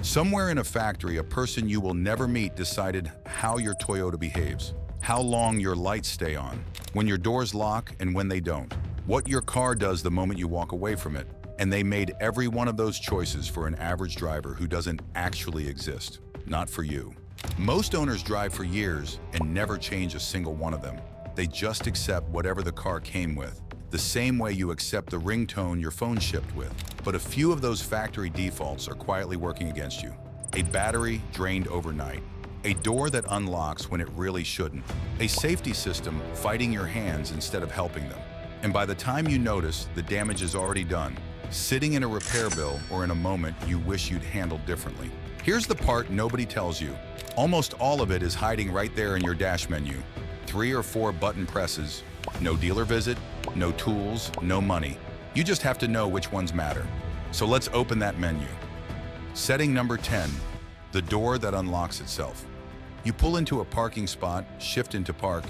Somewhere in a factory, a person you will never meet decided how your Toyota behaves, how long your lights stay on, when your doors lock and when they don't, what your car does the moment you walk away from it. And they made every one of those choices for an average driver who doesn't actually exist. Not for you. Most owners drive for years and never change a single one of them. They just accept whatever the car came with, the same way you accept the ringtone your phone shipped with. But a few of those factory defaults are quietly working against you. A battery drained overnight, a door that unlocks when it really shouldn't, a safety system fighting your hands instead of helping them. And by the time you notice, the damage is already done, sitting in a repair bill or in a moment you wish you'd handled differently. Here's the part nobody tells you. Almost all of it is hiding right there in your dash menu. 3 or 4 button presses, no dealer visit, no tools, no money. You just have to know which ones matter. So let's open that menu. Setting number 10, the door that unlocks itself. You pull into a parking spot, shift into park,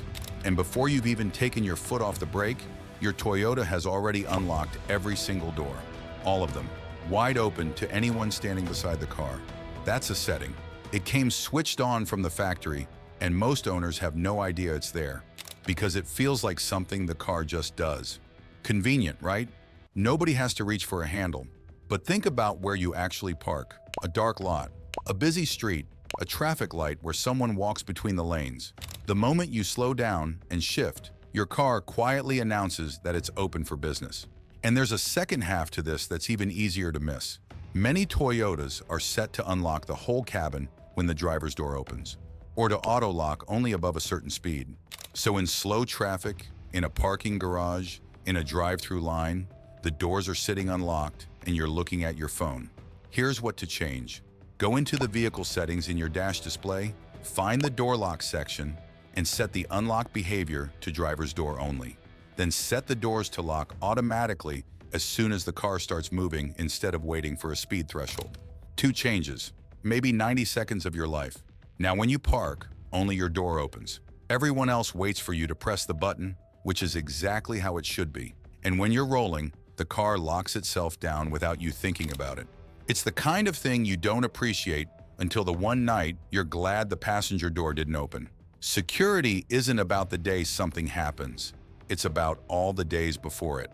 and before you've even taken your foot off the brake, your Toyota has already unlocked every single door. All of them, wide open to anyone standing beside the car. That's a setting. It came switched on from the factory, and most owners have no idea it's there, because it feels like something the car just does. Convenient, right? Nobody has to reach for a handle. But think about where you actually park. A dark lot, a busy street, a traffic light where someone walks between the lanes. The moment you slow down and shift, your car quietly announces that it's open for business. And there's a second half to this that's even easier to miss. Many Toyotas are set to unlock the whole cabin when the driver's door opens, or to auto-lock only above a certain speed. So in slow traffic, in a parking garage, in a drive-through line, the doors are sitting unlocked and you're looking at your phone. Here's what to change. Go into the vehicle settings in your dash display, find the door lock section, and set the unlock behavior to driver's door only. Then set the doors to lock automatically as soon as the car starts moving instead of waiting for a speed threshold. 2 changes, maybe 90 seconds of your life. Now when you park, only your door opens. Everyone else waits for you to press the button, which is exactly how it should be. And when you're rolling, the car locks itself down without you thinking about it. It's the kind of thing you don't appreciate until the one night you're glad the passenger door didn't open. Security isn't about the day something happens. It's about all the days before it.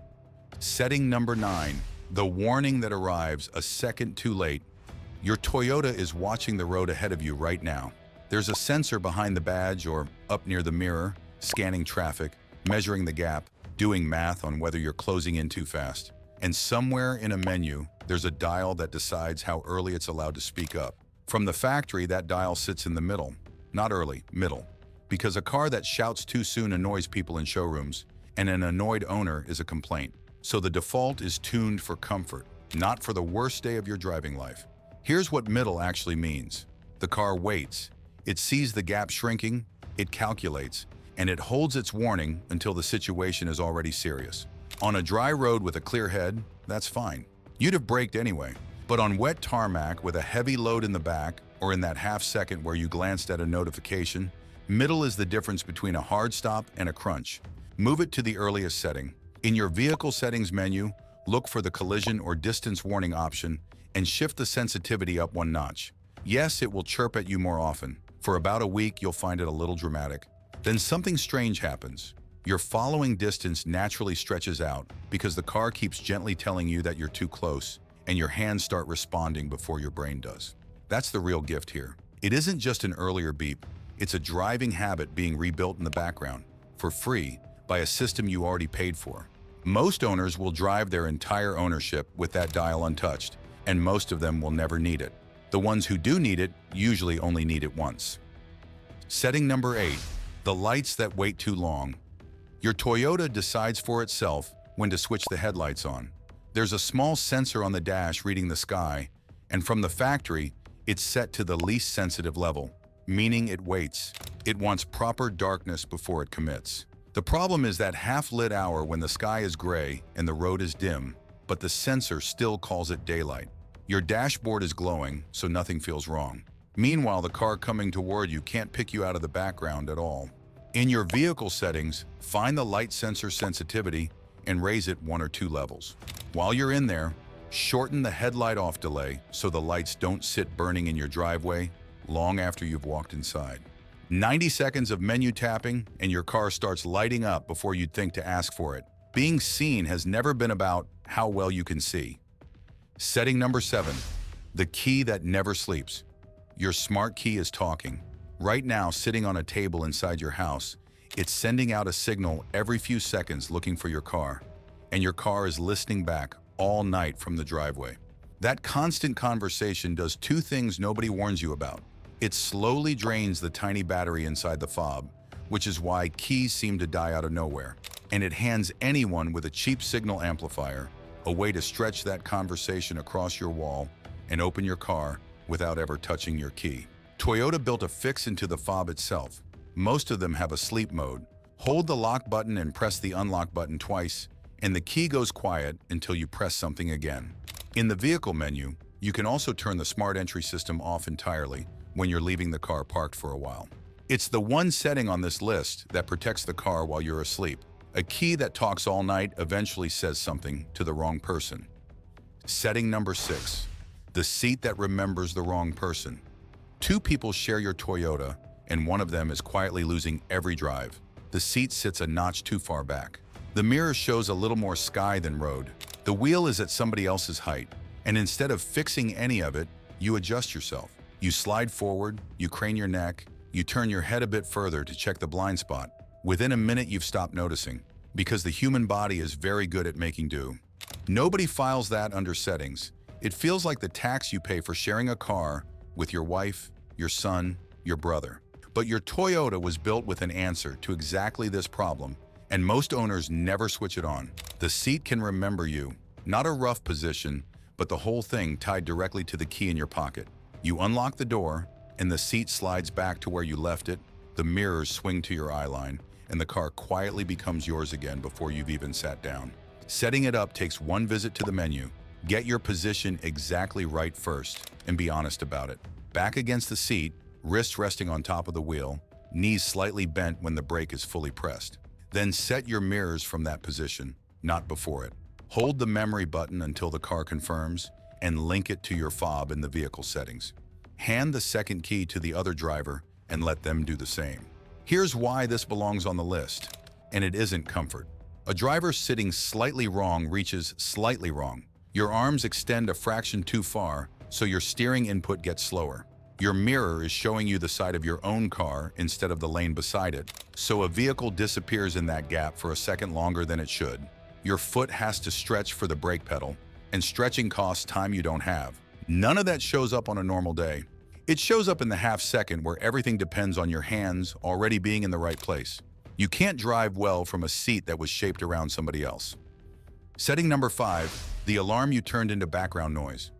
Setting number 9, the warning that arrives a second too late. Your Toyota is watching the road ahead of you right now. There's a sensor behind the badge or up near the mirror, scanning traffic, measuring the gap, doing math on whether you're closing in too fast. And somewhere in a menu, there's a dial that decides how early it's allowed to speak up. From the factory, that dial sits in the middle. Not early, middle. Because a car that shouts too soon annoys people in showrooms, and an annoyed owner is a complaint. So the default is tuned for comfort, not for the worst day of your driving life. Here's what middle actually means. The car waits. It sees the gap shrinking, it calculates, and it holds its warning until the situation is already serious. On a dry road with a clear head, that's fine. You'd have braked anyway. But on wet tarmac with a heavy load in the back, or in that half second where you glanced at a notification, middle is the difference between a hard stop and a crunch. Move it to the earliest setting. In your vehicle settings menu, look for the collision or distance warning option and shift the sensitivity up 1 notch. Yes, it will chirp at you more often. For about a week, you'll find it a little dramatic. Then something strange happens. Your following distance naturally stretches out because the car keeps gently telling you that you're too close, and your hands start responding before your brain does. That's the real gift here. It isn't just an earlier beep. It's a driving habit being rebuilt in the background, for free, by a system you already paid for. Most owners will drive their entire ownership with that dial untouched, and most of them will never need it. The ones who do need it usually only need it once. Setting number 8, the lights that wait too long. Your Toyota decides for itself when to switch the headlights on. There's a small sensor on the dash reading the sky, and from the factory, it's set to the least sensitive level, meaning it waits. It wants proper darkness before it commits. The problem is that half-lit hour when the sky is gray and the road is dim, but the sensor still calls it daylight. Your dashboard is glowing, so nothing feels wrong. Meanwhile, the car coming toward you can't pick you out of the background at all. In your vehicle settings, find the light sensor sensitivity and raise it 1 or 2 levels. While you're in there, Shorten the headlight off delay so the lights don't sit burning in your driveway long after you've walked inside. 90 seconds of menu tapping and your car starts lighting up before you'd think to ask for it. Being seen has never been about how well you can see. Setting number 7, the key that never sleeps. Your smart key is talking. Right now, sitting on a table inside your house, it's sending out a signal every few seconds looking for your car, and your car is listening back all night from the driveway. That constant conversation does 2 things nobody warns you about. It slowly drains the tiny battery inside the fob, which is why keys seem to die out of nowhere. And it hands anyone with a cheap signal amplifier a way to stretch that conversation across your wall and open your car without ever touching your key. Toyota built a fix into the fob itself. Most of them have a sleep mode. Hold the lock button and press the unlock button twice, and the key goes quiet until you press something again. In the vehicle menu, you can also turn the smart entry system off entirely when you're leaving the car parked for a while. It's the one setting on this list that protects the car while you're asleep. A key that talks all night eventually says something to the wrong person. Setting number 6, the seat that remembers the wrong person. 2 people share your Toyota, and one of them is quietly losing every drive. The seat sits a notch too far back. The mirror shows a little more sky than road. The wheel is at somebody else's height, and instead of fixing any of it, you adjust yourself. You slide forward, you crane your neck, you turn your head a bit further to check the blind spot. Within a minute, you've stopped noticing, because the human body is very good at making do. Nobody files that under settings. It feels like the tax you pay for sharing a car with your wife, your son, your brother. But your Toyota was built with an answer to exactly this problem, and most owners never switch it on. The seat can remember you, not a rough position, but the whole thing tied directly to the key in your pocket. You unlock the door, and the seat slides back to where you left it, the mirrors swing to your eye line, and the car quietly becomes yours again before you've even sat down. Setting it up takes one visit to the menu. Get your position exactly right first, and be honest about it. Back against the seat, wrists resting on top of the wheel, knees slightly bent when the brake is fully pressed. Then set your mirrors from that position, not before it. Hold the memory button until the car confirms, and link it to your fob in the vehicle settings. Hand the second key to the other driver and let them do the same. Here's why this belongs on the list, and it isn't comfort. A driver sitting slightly wrong reaches slightly wrong. Your arms extend a fraction too far, so your steering input gets slower. Your mirror is showing you the side of your own car instead of the lane beside it, so a vehicle disappears in that gap for a second longer than it should. Your foot has to stretch for the brake pedal, and stretching costs time you don't have. None of that shows up on a normal day. It shows up in the half second where everything depends on your hands already being in the right place. You can't drive well from a seat that was shaped around somebody else. Setting number 5, the alarm you turned into background noise.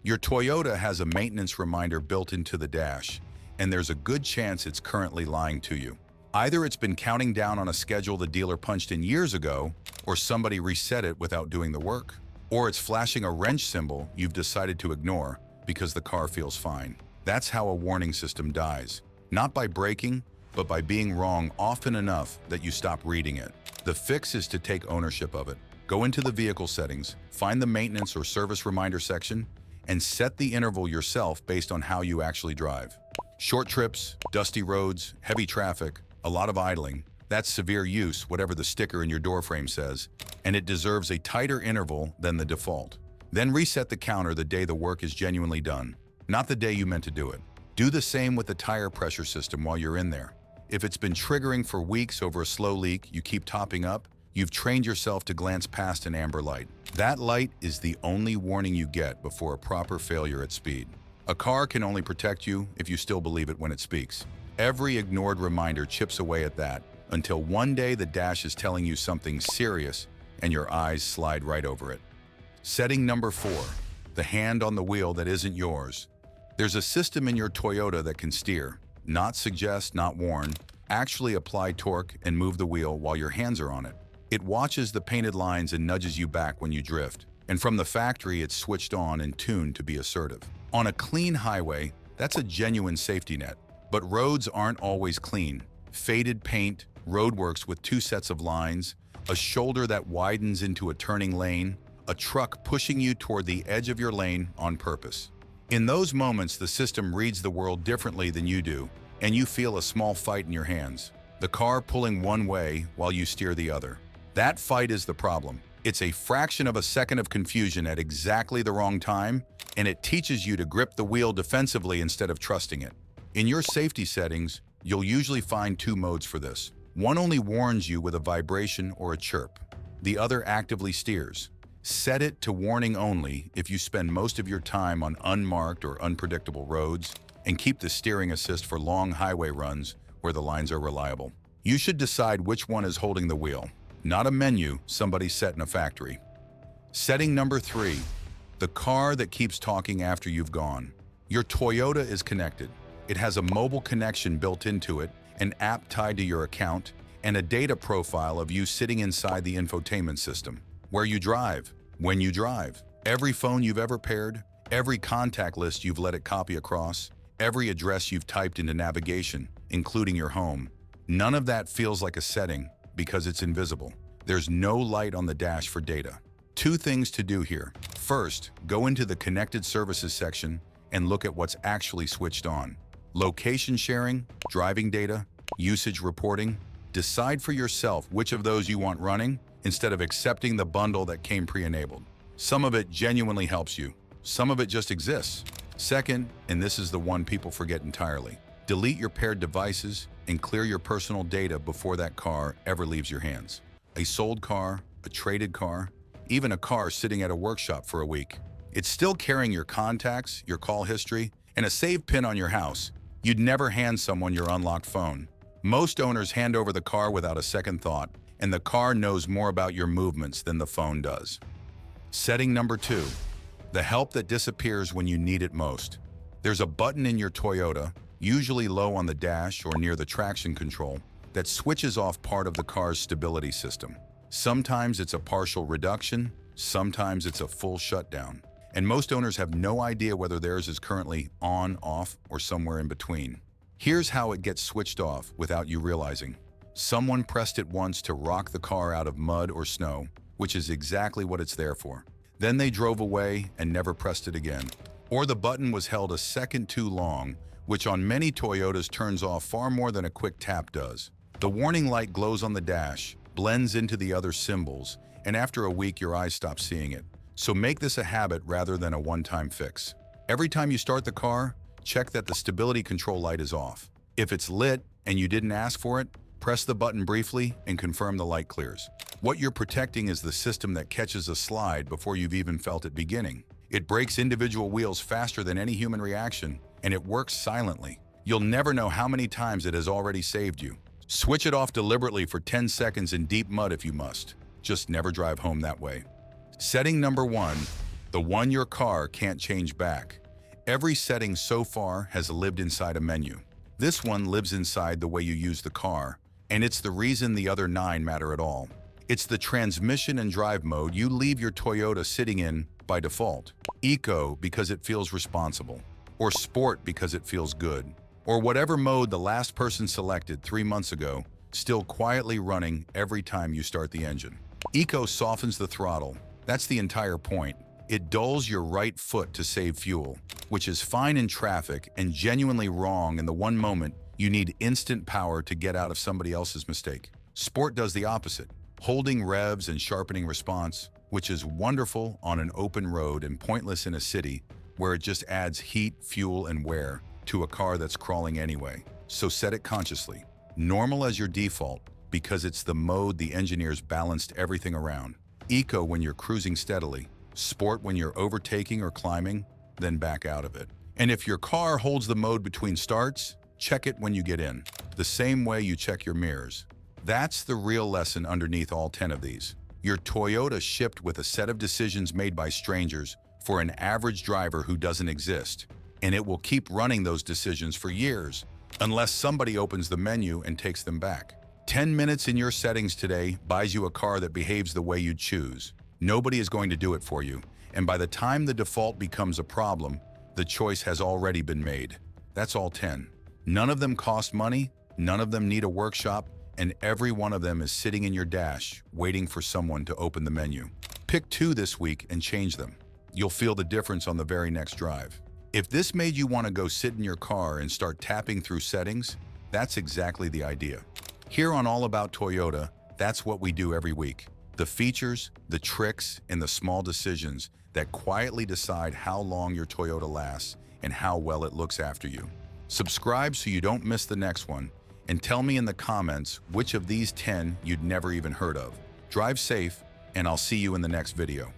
Your Toyota has a maintenance reminder built into the dash, and there's a good chance it's currently lying to you. Either it's been counting down on a schedule the dealer punched in years ago, or somebody reset it without doing the work. Or it's flashing a wrench symbol you've decided to ignore because the car feels fine. That's how a warning system dies. Not by breaking, but by being wrong often enough that you stop reading it. The fix is to take ownership of it. Go into the vehicle settings, find the maintenance or service reminder section, and set the interval yourself based on how you actually drive. Short trips, dusty roads, heavy traffic, a lot of idling. That's severe use, whatever the sticker in your doorframe says, and it deserves a tighter interval than the default. Then reset the counter the day the work is genuinely done, not the day you meant to do it. Do the same with the tire pressure system while you're in there. If it's been triggering for weeks over a slow leak you keep topping up, you've trained yourself to glance past an amber light. That light is the only warning you get before a proper failure at speed. A car can only protect you if you still believe it when it speaks. Every ignored reminder chips away at that, until one day the dash is telling you something serious and your eyes slide right over it. Setting number 4, the hand on the wheel that isn't yours. There's a system in your Toyota that can steer, not suggest, not warn, actually apply torque and move the wheel while your hands are on it. It watches the painted lines and nudges you back when you drift. And from the factory, it's switched on and tuned to be assertive. On a clean highway, that's a genuine safety net. But roads aren't always clean. Faded paint, roadworks with 2 sets of lines, a shoulder that widens into a turning lane, a truck pushing you toward the edge of your lane on purpose. In those moments, the system reads the world differently than you do, and you feel a small fight in your hands. The car pulling one way while you steer the other. That fight is the problem. It's a fraction of a second of confusion at exactly the wrong time, and it teaches you to grip the wheel defensively instead of trusting it. In your safety settings, you'll usually find two modes for this. One only warns you with a vibration or a chirp. The other actively steers. Set it to warning only if you spend most of your time on unmarked or unpredictable roads, and keep the steering assist for long highway runs where the lines are reliable. You should decide which one is holding the wheel, not a menu somebody set in a factory. Setting number 3, the car that keeps talking after you've gone. Your Toyota is connected. It has a mobile connection built into it, an app tied to your account, and a data profile of you sitting inside the infotainment system. Where you drive, when you drive, every phone you've ever paired, every contact list you've let it copy across, every address you've typed into navigation, including your home. None of that feels like a setting because it's invisible. There's no light on the dash for data. 2 things to do here. First, go into the connected services section and look at what's actually switched on. Location sharing, driving data, usage reporting. Decide for yourself which of those you want running instead of accepting the bundle that came pre-enabled. Some of it genuinely helps you. Some of it just exists. Second, and this is the one people forget entirely, delete your paired devices and clear your personal data before that car ever leaves your hands. A sold car, a traded car, even a car sitting at a workshop for a week. It's still carrying your contacts, your call history, and a save pin on your house. You'd never hand someone your unlocked phone. Most owners hand over the car without a second thought, and the car knows more about your movements than the phone does. Setting number 2, the help that disappears when you need it most. There's a button in your Toyota, usually low on the dash or near the traction control, that switches off part of the car's stability system. Sometimes it's a partial reduction, sometimes it's a full shutdown. And most owners have no idea whether theirs is currently on, off, or somewhere in between. Here's how it gets switched off without you realizing. Someone pressed it once to rock the car out of mud or snow, which is exactly what it's there for. Then they drove away and never pressed it again. Or the button was held a second too long, which on many Toyotas turns off far more than a quick tap does. The warning light glows on the dash, blends into the other symbols, and after a week your eyes stop seeing it. So make this a habit rather than a one-time fix. Every time you start the car, check that the stability control light is off. If it's lit and you didn't ask for it, press the button briefly and confirm the light clears. What you're protecting is the system that catches a slide before you've even felt it beginning. It breaks individual wheels faster than any human reaction, and it works silently. You'll never know how many times it has already saved you. Switch it off deliberately for 10 seconds in deep mud if you must. Just never drive home that way. Setting number 1, the one your car can't change back. Every setting so far has lived inside a menu. This one lives inside the way you use the car, and it's the reason the other 9 matter at all. It's the transmission and drive mode you leave your Toyota sitting in by default. Eco because it feels responsible, or Sport because it feels good, or whatever mode the last person selected 3 months ago, still quietly running every time you start the engine. Eco softens the throttle. That's the entire point. It dulls your right foot to save fuel, which is fine in traffic and genuinely wrong in the one moment you need instant power to get out of somebody else's mistake. Sport does the opposite, holding revs and sharpening response, which is wonderful on an open road and pointless in a city where it just adds heat, fuel, and wear to a car that's crawling anyway. So set it consciously. Normal as your default, because it's the mode the engineers balanced everything around. Eco when you're cruising steadily. Sport when you're overtaking or climbing, then back out of it. And if your car holds the mode between starts, check it when you get in, the same way you check your mirrors. That's the real lesson underneath all 10 of these. Your Toyota shipped with a set of decisions made by strangers for an average driver who doesn't exist, and it will keep running those decisions for years, unless somebody opens the menu and takes them back. 10 minutes in your settings today buys you a car that behaves the way you choose. Nobody is going to do it for you, and by the time the default becomes a problem, the choice has already been made. That's all 10. None of them cost money, none of them need a workshop, and every one of them is sitting in your dash, waiting for someone to open the menu. Pick 2 this week and change them. You'll feel the difference on the very next drive. If this made you want to go sit in your car and start tapping through settings, that's exactly the idea. Here on All About Toyota, that's what we do every week. The features, the tricks, and the small decisions that quietly decide how long your Toyota lasts and how well it looks after you. Subscribe so you don't miss the next one, and tell me in the comments which of these 10 you'd never even heard of. Drive safe, and I'll see you in the next video.